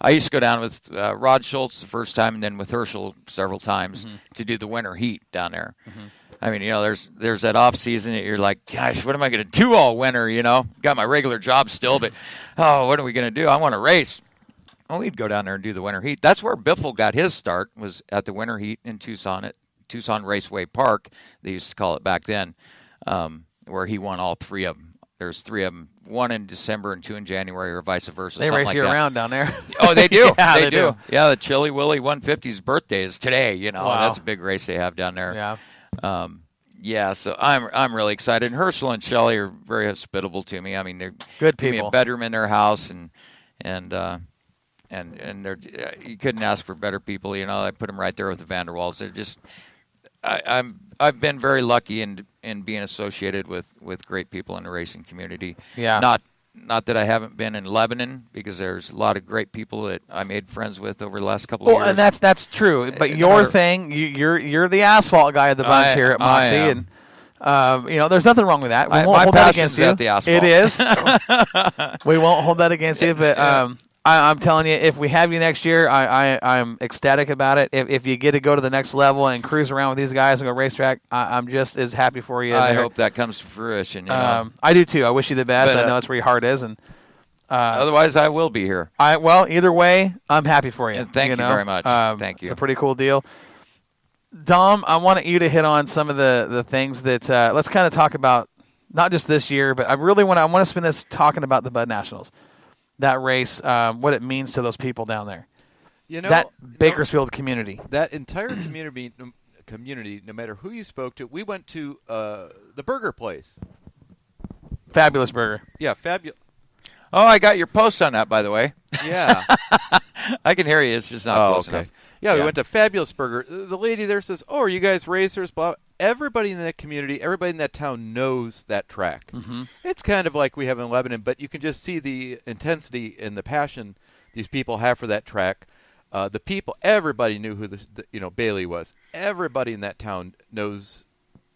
I used to go down with Rod Schultz the first time, and then with Herschel several times to do the winter heat down there. I mean, there's that off season that you're like, gosh, what am I going to do all winter? Got my regular job still, but what are we going to do? I want to race. Oh, we'd go down there and do the winter heat. That's where Biffle got his start, was at the winter heat in Tucson at Tucson Raceway Park. They used to call it back then, where he won all three of them. There's three of them, one in December and two in January, or vice versa. They race you around down there. Oh, they do. Yeah, they do. Yeah, the Chili Willy 150's birthday is today. Wow. That's a big race they have down there. Yeah. So I'm really excited. And Herschel and Shelley are very hospitable to me. I mean, they're good people. Give me a bedroom in their house, and they're you couldn't ask for better people. I put them right there with the Vanderwalls. They're just I've been very lucky in being associated with great people in the racing community. Yeah. Not that I haven't been in Lebanon, because there's a lot of great people that I made friends with over the last couple of years. Well, and that's true. But your thing, you're the asphalt guy of the bunch here at Moxie, and there's nothing wrong with that. We won't hold that against you. At the asphalt. It is. We won't hold that against you, but I'm telling you, if we have you next year, I'm ecstatic about it. If you get to go to the next level and cruise around with these guys and go racetrack, I'm just as happy for you. I hope that comes to fruition. I do too. I wish you the best. I know that's where your heart is, and otherwise I will be here. Either way, I'm happy for you. And thank you very much. Thank you. It's a pretty cool deal. Dom, I wanted you to hit on some of the things that let's kind of talk about, not just this year, but I want to spend this talking about the Bud Nationals. That race, what it means to those people down there. That Bakersfield community. That entire community, no matter who you spoke to, we went to the burger place. Fabulous Burger. Yeah, fabulous. Oh, I got your post on that, by the way. Yeah. I can hear you. It's just not close enough. Yeah, we went to Fabulous Burger. The lady there says, "Oh, are you guys racers?" Blah. Everybody in that community, everybody in that town knows that track. It's kind of like we have in Lebanon, but you can just see the intensity and the passion these people have for that track. The people, everybody knew who Bailey was. Everybody in that town knows,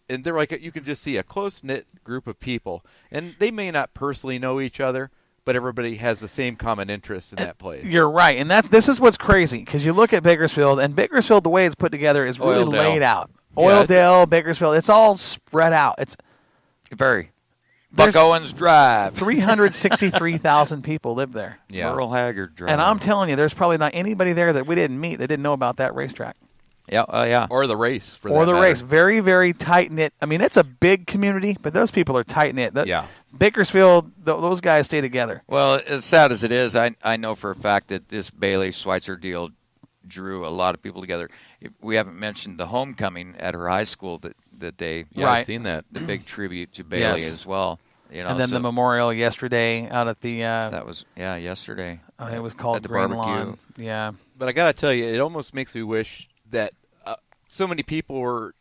and they're like, you can just see a close-knit group of people, and they may not personally know each other, but everybody has the same common interest in that place. You're right, and this is what's crazy, because you look at Bakersfield, and Bakersfield, the way it's put together, is really laid out. Oildale, Bakersfield, it's all spread out. It's very. Buck Owens Drive. 363,000 people live there. Yeah. Merle Haggard Drive. And I'm telling you, there's probably not anybody there that we didn't meet that didn't know about that racetrack. Yeah. Or the race, for or that the matter. race. Very, very tight-knit. I mean, it's a big community, but those people are tight-knit. Bakersfield, those guys stay together. Well, as sad as it is, I know for a fact that this Bailey Schweitzer deal drew a lot of people together. We haven't mentioned the homecoming at her high school that they I've seen that. The big tribute to Bailey as well. And then the memorial yesterday out at the that was yesterday. It was called at the Green barbecue. Lawn. Yeah. But I got to tell you, it almost makes me wish that so many people were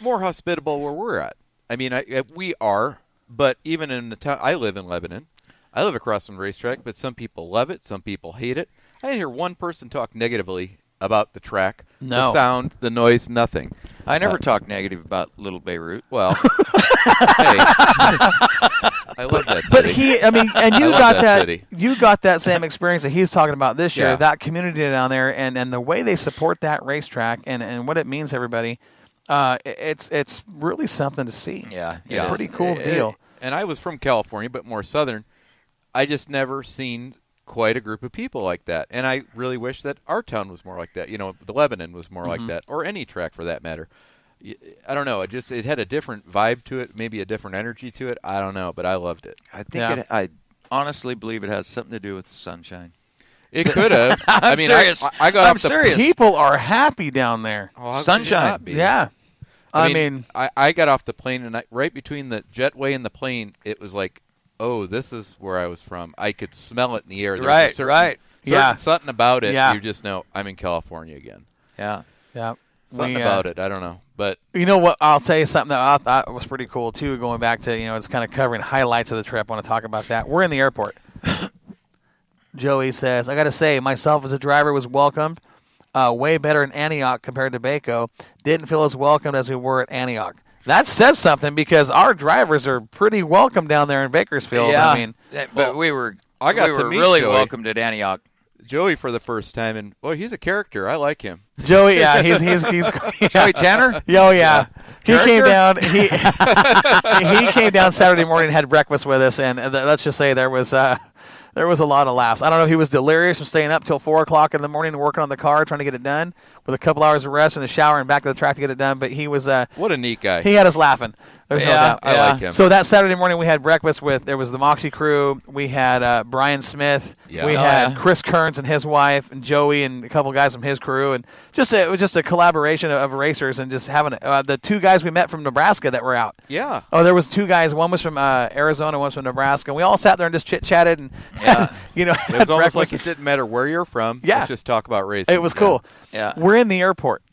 more hospitable where we're at. I mean, we are, but even in the town, I live in Lebanon. I live across from the racetrack, but some people love it, some people hate it. I didn't hear one person talk negatively about the track, the sound, the noise, nothing. I never talk negative about Little Beirut. Well, hey, I love that city. But you got that same experience that he's talking about this year, that community down there, and the way they support that racetrack and what it means to everybody, it's really something to see. It's a pretty cool deal. And I was from California, but more southern. I just never seen quite a group of people like that, and I really wish that our town was more like that. The Lebanon was more like that, or any track for that matter. I don't know. It had a different vibe to it, maybe a different energy to it. I don't know, but I loved it. I think I honestly believe it has something to do with the sunshine. It could have. I'm serious. I'm serious. People are happy down there. Sunshine. Yeah. I mean, I got off the plane, and right between the jetway and the plane, it was like, oh, this is where I was from. I could smell it in the air. Right. Something about it. You just know I'm in California again. Yeah. Something about it. I don't know. But you know what? I'll tell you something that I thought was pretty cool, too, going back to, it's kind of covering highlights of the trip. I want to talk about that. We're in the airport. Joey says, I got to say, myself as a driver was welcomed way better in Antioch compared to Baco. Didn't feel as welcomed as we were at Antioch. That says something because our drivers are pretty welcome down there in Bakersfield. Yeah, I mean, but we were really welcomed at Antioch. Joey for the first time, and boy, he's a character. I like him. Joey, yeah, he's Joey Tanner? Oh yeah. He Character? came down. He came down Saturday morning and had breakfast with us, and let's just say there was a lot of laughs. I don't know if he was delirious from staying up till 4 o'clock in the morning and working on the car, trying to get it done, with a couple hours of rest and a shower and back to the track to get it done. But he was what a neat guy. He had us laughing. There's no doubt. I like him. So that Saturday morning we had breakfast with, there was the Moxie crew. We had Brian Smith. Yeah. We had Chris Kearns and his wife, and Joey and a couple guys from his crew, and it was just a collaboration of racers, and just having the 2 guys we met from Nebraska that were out. Yeah. Oh, there was 2 guys. One was from Arizona, one was from Nebraska. And we all sat there and just chit chatted, and it was almost like it didn't matter where you're from. Yeah. Let's just talk about racing. It was cool. Yeah. We're in the airport,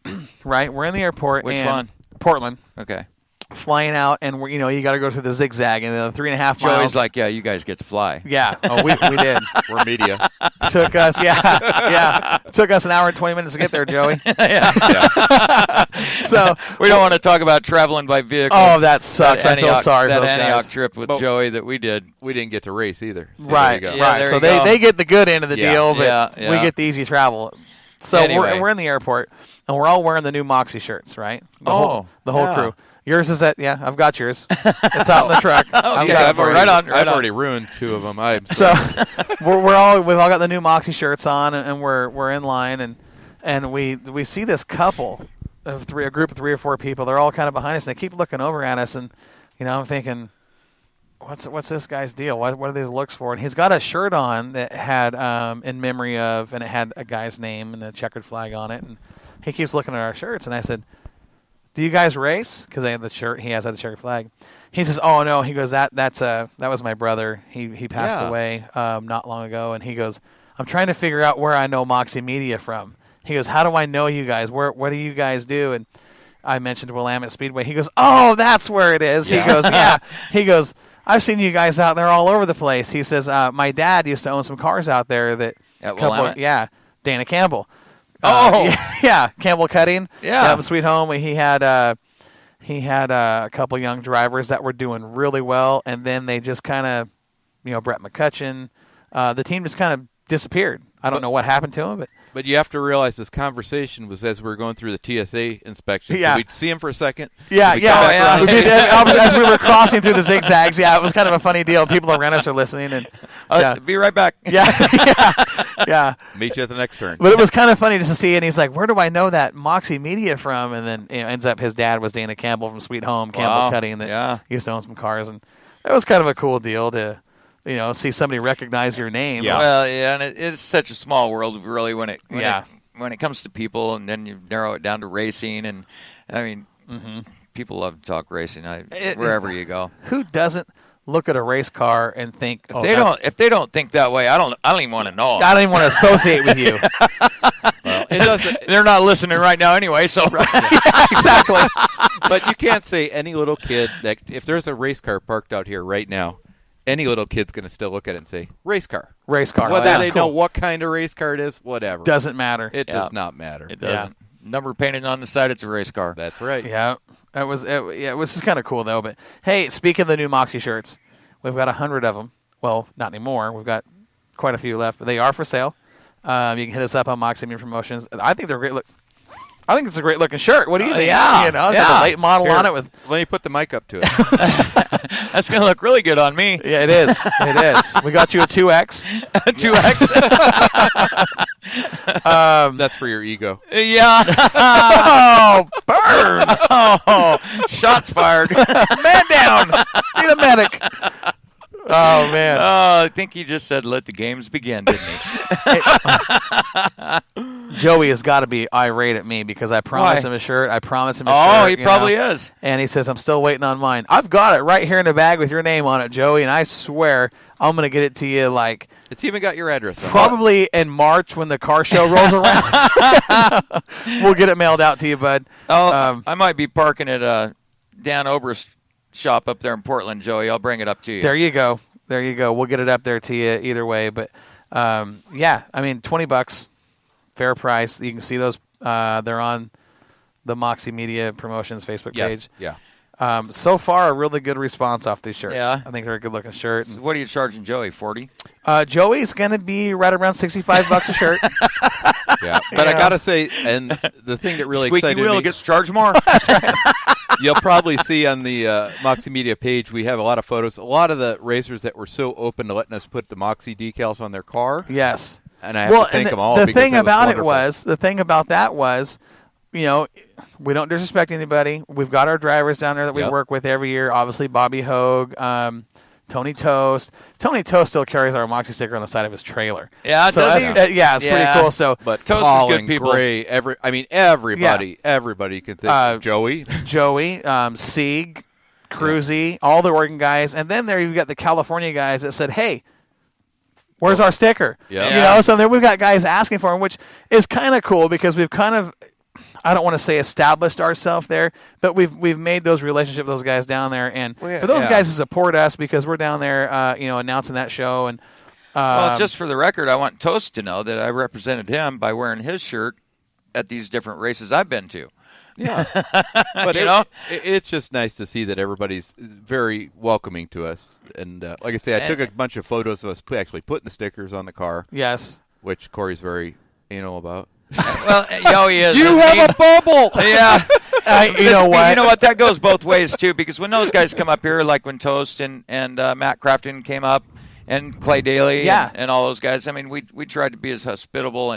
right? We're in the airport. Which and one? Portland. Okay. Flying out, and we're, you got to go through the zigzag and the 3.5 miles. Joey's like, yeah, you guys get to fly. Yeah. Oh, we did. We're media. Took us, Took us an hour and 20 minutes to get there, Joey. So we don't want to talk about traveling by vehicle. Oh, that sucks. I feel sorry for that those Antioch guys. trip with Joey that we did. We didn't get to race either. So Right. There you go. Right. there So you go. they get the good end of the deal, but Yeah. we get the easy travel. So Anyway. we're in the airport, and we're all wearing the new Moxie shirts, right? The whole yeah. crew. Yours is at, I've got yours. It's out in the truck. I've got it for you. I've already ruined 2 of them. So we've all got the new Moxie shirts on, and we're in line, and we see this couple of a group of 3 or 4 people. They're all kind of behind us, and they keep looking over at us, and I'm thinking, what's this guy's deal? What are these looks for? And he's got a shirt on that had in memory of, and it had a guy's name and a checkered flag on it, and he keeps looking at our shirts, and I said, do you guys race? Because I have the shirt. He has a checkered flag. He says, oh, no. He goes, that was my brother. He passed away not long ago. And he goes, I'm trying to figure out where I know Moxie Media from. He goes, how do I know you guys? What do you guys do? And I mentioned Willamette Speedway. He goes, oh, that's where it is. Yeah. He goes, yeah. He goes, I've seen you guys out there all over the place. He says, my dad used to own some cars out there. At Willamette? Dana Campbell. Oh, Campbell Cutting. Yeah. Sweet Home. He had a couple young drivers that were doing really well, and then they just kind of, Brett McCutcheon, the team just kind of disappeared. I don't know what happened to him, But you have to realize this conversation was as we were going through the TSA inspection. Yeah. So we'd see him for a second. Yeah. As we were crossing through the zigzags, it was kind of a funny deal. People around us are listening, and be right back. Yeah. Meet you at the next turn. But it was kind of funny just to see, and he's like, where do I know that Moxie Media from? And then ends up his dad was Dana Campbell from Sweet Home, Campbell Cutting, that used to own some cars, and it was kind of a cool deal to see somebody recognize your name. Yeah. Well, and it's such a small world, really, when it comes to people, and then you narrow it down to racing, and I mean, people love to talk racing wherever you go. Who doesn't look at a race car and think If they don't think that way, I don't even want to know. I don't even want to associate with you. Well, it doesn't. They're not listening right now anyway, so Exactly. But you can't say any little kid that if there's a race car parked out here right now, any little kid's going to still look at it and say, race car. Race car. Whether they know what kind of race car it is, whatever. Doesn't matter. It does not matter. it doesn't. Number painted on the side, it's a race car. That's right. Yeah. It was just kind of cool, though. But, hey, speaking of the new Moxie shirts, we've got 100 of them. Well, not anymore. We've got quite a few left. But they are for sale. You can hit us up on Moxie Media Promotions. I think they're great. I think it's a great looking shirt. What do you think? Got a late model on it with. Let me put the mic up to it. That's going to look really good on me. Yeah, it is. It is. We got you a 2X. 2X. That's for your ego. Yeah. Oh, burn! Oh, shots fired. Man down. Need a medic. Oh man. Oh, I think he just said, "Let the games begin," didn't he? Joey has got to be irate at me because I promised him a shirt. I promised him a Oh, shirt. he probably is. And he says, I'm still waiting on mine. I've got it right here in the bag with your name on it, Joey, and I swear I'm going to get it to you like It's even got your address on it. probably in March when the car show rolls around. We'll get it mailed out to you, bud. Oh, I might be parking at Dan Oberst's shop up there in Portland, Joey. I'll bring it up to you. There you go. There you go. We'll get it up there to you either way. But, yeah, I mean, $20, fair price. You can see those. They're on the Moxie Media Promotions Facebook page. Yeah. So far, a really good response off these shirts. Yeah. I think they're a good-looking shirt. So what are you charging Joey? 40? Joey's going to be right around $65 a shirt. Yeah, but I gotta say, and the thing that really Squeaky excited wheel me, gets charged more. That's right. you'll probably see on the Moxie Media page, we have a lot of photos. A lot of the racers that were so open to letting us put the Moxie decals on their car. Yes. And I have to thank them all. The because thing that about wonderful. the thing about that was, you know, we don't disrespect anybody. We've got our drivers down there that we Yep. work with every year. Obviously, Bobby Hogue, Tony Toast. Tony Toast still carries our Moxie sticker on the side of his trailer. Yeah, so does that's, he? yeah, it's pretty cool. So, But Toast is Colin, good people. Gray, everybody can think. Joey. Sieg, Cruzy, all the Oregon guys, and then there you've got the California guys that said, "Hey, where's our sticker?" Yeah. You know, so then we've got guys asking for them, which is kind of cool because we've kind of, I don't want to say established ourselves there, but we've made those relationships with those guys down there, and for those guys to support us because we're down there, announcing that show. And Well, just for the record, I want Toast to know that I represented him by wearing his shirt at these different races I've been to. Yeah, but it's just nice to see that everybody's very welcoming to us. And like I say, I took a bunch of photos of us actually putting the stickers on the car. Yes, which Corey's very anal about. Well, he is. You have a bubble. Yeah. you know what? You know what? That goes both ways too, because when those guys come up here, like when Toast and Matt Crafton came up, and Clay Daly, and all those guys. I mean, we tried to be as hospitable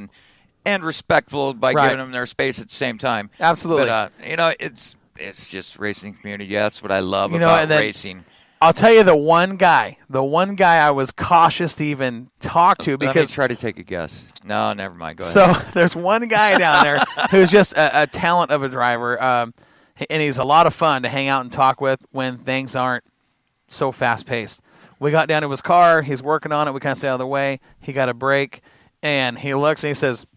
and respectful by giving them their space at the same time. Absolutely. But it's just racing community. Yeah, that's what I love about racing. I'll tell you the one guy I was cautious to even talk to because let me try to take a guess. No, never mind. Go ahead. So there's one guy down there who's just a talent of a driver, and he's a lot of fun to hang out and talk with when things aren't so fast paced. We got down to his car. He's working on it. We kind of stay out of the way. He got a break, and he looks and he says,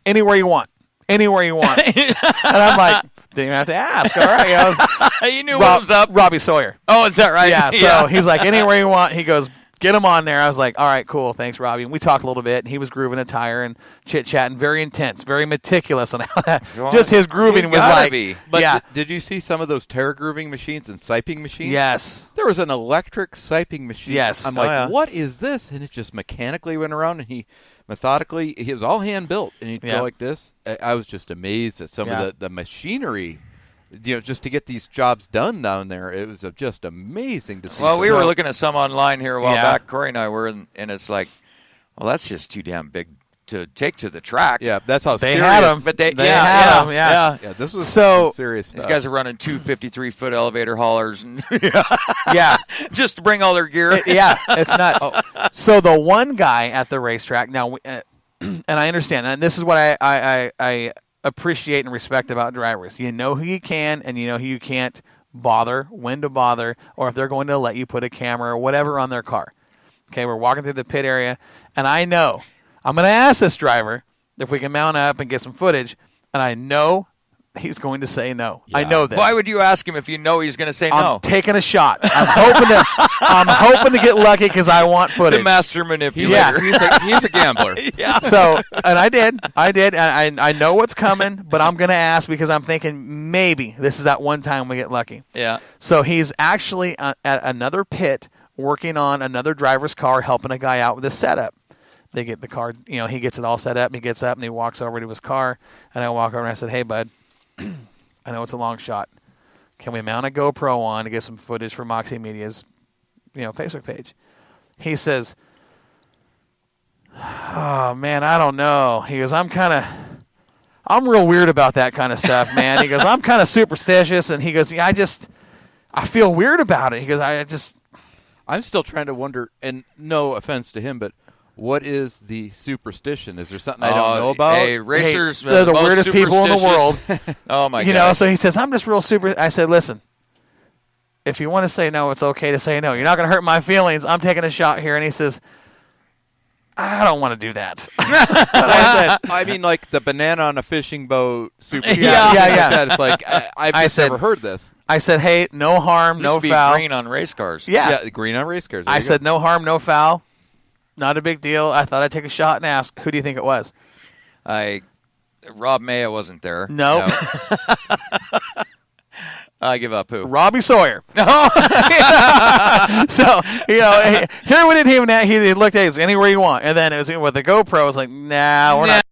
"Anywhere you want. Anywhere you want." And I'm like, didn't even have to ask. All right. You knew what was up. Robbie Sawyer. Oh, is that right? Yeah. So he's like, "Anywhere you want." He goes, "Get him on there." I was like, "All right, cool. Thanks, Robbie." And we talked a little bit, and he was grooving a tire and chit-chatting. Very intense, very meticulous. And just his grooving was like, But did you see some of those tire grooving machines and siping machines? Yes. There was an electric siping machine. Yes. I'm like, what is this? And it just mechanically went around, and he was all hand-built, and he'd go like this. I was just amazed at some of the machinery, just to get these jobs done down there. It was just amazing to see. Well, we were looking at some online here a while back. Corey and I were, and it's like, well, that's just too damn big to take to the track. Yeah, that's how they serious. had them. But they had them. Yeah. Yeah, this was serious stuff. These guys are running 2 53-foot elevator haulers. And just to bring all their gear. It's nuts. So the one guy at the racetrack, now, and I understand, and this is what I appreciate and respect about drivers. You know who you can and you know who you can't bother, when to bother, or if they're going to let you put a camera or whatever on their car. Okay, we're walking through the pit area, and I know I'm going to ask this driver if we can mount up and get some footage, and I know he's going to say no. Yeah. I know this. Why would you ask him if you know he's going to say no? I'm taking a shot. I'm hoping to get lucky because I want footage. The master manipulator. He's a gambler. So, and I did. And I know what's coming, but I'm going to ask because I'm thinking maybe this is that one time we get lucky. Yeah. So he's actually at another pit working on another driver's car, helping a guy out with his setup. They get the car, he gets it all set up, and he gets up and he walks over to his car, and I walk over and I said, "Hey, bud, I know it's a long shot. Can we mount a GoPro on to get some footage for Moxie Media's, Facebook page?" He says, "Oh man, I don't know." He goes, "I'm real weird about that kind of stuff, man." He goes, "I'm kind of superstitious," and he goes, "Yeah, I feel weird about it." He goes, I'm still trying to wonder, and no offense to him, but what is the superstition? Is there something I don't know about? Hey, racers, they're the weirdest people in the world. Oh my God! So he says, "I'm just real super." I said, "Listen, if you want to say no, it's okay to say no. You're not going to hurt my feelings. I'm taking a shot here." And he says, "I don't want to do that." I mean, like the banana on a fishing boat. Super. Yeah. It's like I've just never heard this. I said, "Hey, no harm, no foul." Green on race cars. Yeah, green on race cars. I said, "No harm, no foul. Not a big deal." I thought I'd take a shot and ask, who do you think it was? Rob Maya wasn't there. Nope. I give up who? Robbie Sawyer. So, here we didn't even he looked at it, anywhere you want. And then it was with the GoPro, I was like, nah, we're not